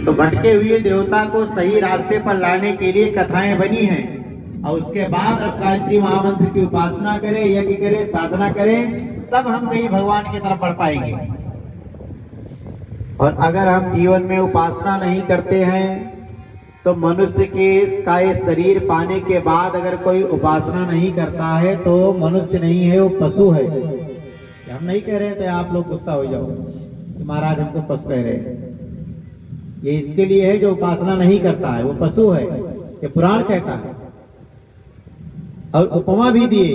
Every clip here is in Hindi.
तो भटके हुए देवता को सही रास्ते पर लाने के लिए कथाएं बनी हैं। और उसके बाद अब गायत्री महामंत्र की उपासना करें, यज्ञ करें, साधना करें, तब हम कहीं भगवान की तरफ बढ़ पाएंगे। और अगर हम जीवन में उपासना नहीं करते हैं तो मनुष्य का ये शरीर पाने के बाद अगर कोई उपासना नहीं करता है तो मनुष्य नहीं है, वो पशु है। हम नहीं कह रहे थे आप लोग गुस्सा हो जाओ कि महाराज हमको पशु कह रहे हैं। ये इसके लिए है जो उपासना नहीं करता है, वो पशु है, ये पुराण कहता है। और उपमा भी दिए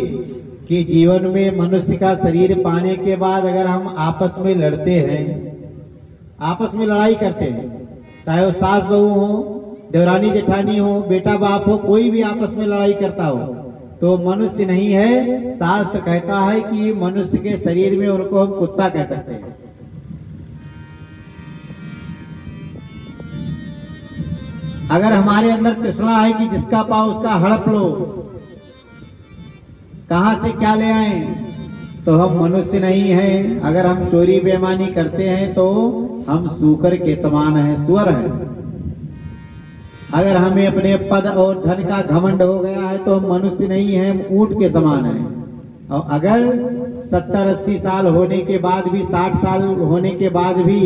कि जीवन में मनुष्य का शरीर पाने के बाद अगर हम आपस में लड़ते हैं, आपस में लड़ाई करते हैं, चाहे वो सास बहू हो, देवरानी जेठानी हो, बेटा बाप हो, कोई भी आपस में लड़ाई करता हो तो मनुष्य नहीं है। शास्त्र कहता है कि मनुष्य के शरीर में उनको हम कुत्ता कह सकते हैं। अगर हमारे अंदर तृष्णा है कि जिसका पाओ उसका हड़प लो, कहां से क्या ले आए, तो हम मनुष्य नहीं हैं। अगर हम चोरी बेईमानी करते हैं तो हम सूकर के समान हैं, सुअर हैं। अगर हमें अपने पद और धन का घमंड हो गया है तो हम मनुष्य नहीं हैं, हम ऊंट के समान हैं। और अगर 70-80 साल होने के बाद भी, 60 साल होने के बाद भी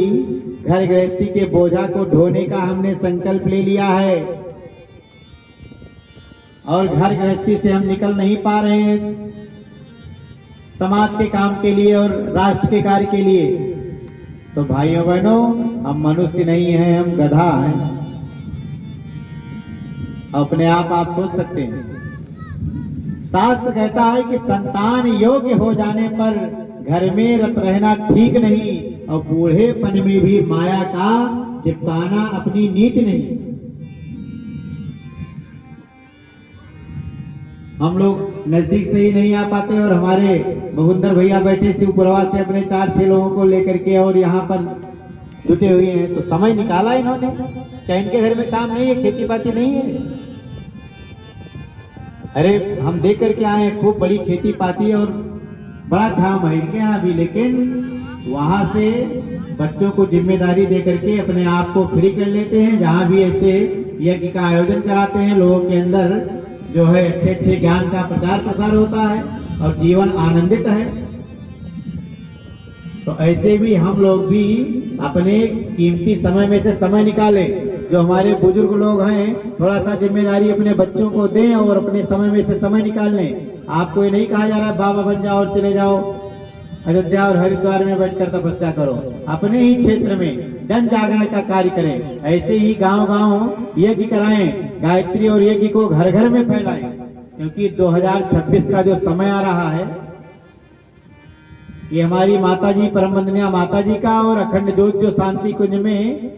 घर गृहस्थी के बोझा को ढोने का हमने संकल्प ले लिया है और घर गृहस्थी से हम निकल नहीं पा रहे हैं समाज के काम के लिए और राष्ट्र के कार्य के लिए, तो भाइयों बहनों, हम मनुष्य नहीं हैं, हम गधा हैं। अपने आप सोच सकते हैं। शास्त्र कहता है कि संतान योग्य हो जाने पर घर में रत रहना ठीक नहीं और बूढ़ेपन में भी माया का चिपकाना अपनी नीति नहीं। हम लोग नजदीक से ही नहीं आ पाते और हमारे बहुंदर भैया बैठे शिवपुरवा से अपने 4-6 लोगों को लेकर के और यहाँ पर जुटे हुए हैं, तो समय निकाला इन्होंने। क्या इनके घर में काम नहीं है, खेती बाती नहीं है? अरे हम देख करके आए, खूब बड़ी खेती पाती और बड़ा झाम है इनके यहाँ भी, लेकिन वहां से बच्चों को जिम्मेदारी दे करके अपने आप को फ्री कर लेते हैं। जहाँ भी ऐसे यज्ञ का आयोजन कराते हैं, लोगों के अंदर जो है अच्छे ज्ञान का प्रचार प्रसार होता है और जीवन आनंदित है। तो ऐसे भी हम लोग भी अपने कीमती समय में से समय निकालें। जो हमारे बुजुर्ग लोग हैं, थोड़ा सा जिम्मेदारी अपने बच्चों को दें और अपने समय में से समय निकाल लें। आपको ये नहीं कहा जा रहा है बाबा बन जाओ और चले जाओ अयोध्या और हरिद्वार में बैठकर तपस्या करो। अपने ही क्षेत्र में जन जागरण का कार्य करें। ऐसे ही गांव-गांव यज्ञ कराएं, गायत्री और यज्ञ को घर घर में फैलाएं, क्योंकि 2026 का जो समय आ रहा है, ये हमारी माताजी, परम वंदनीय माताजी का और अखंड ज्योत जो शांति कुंज में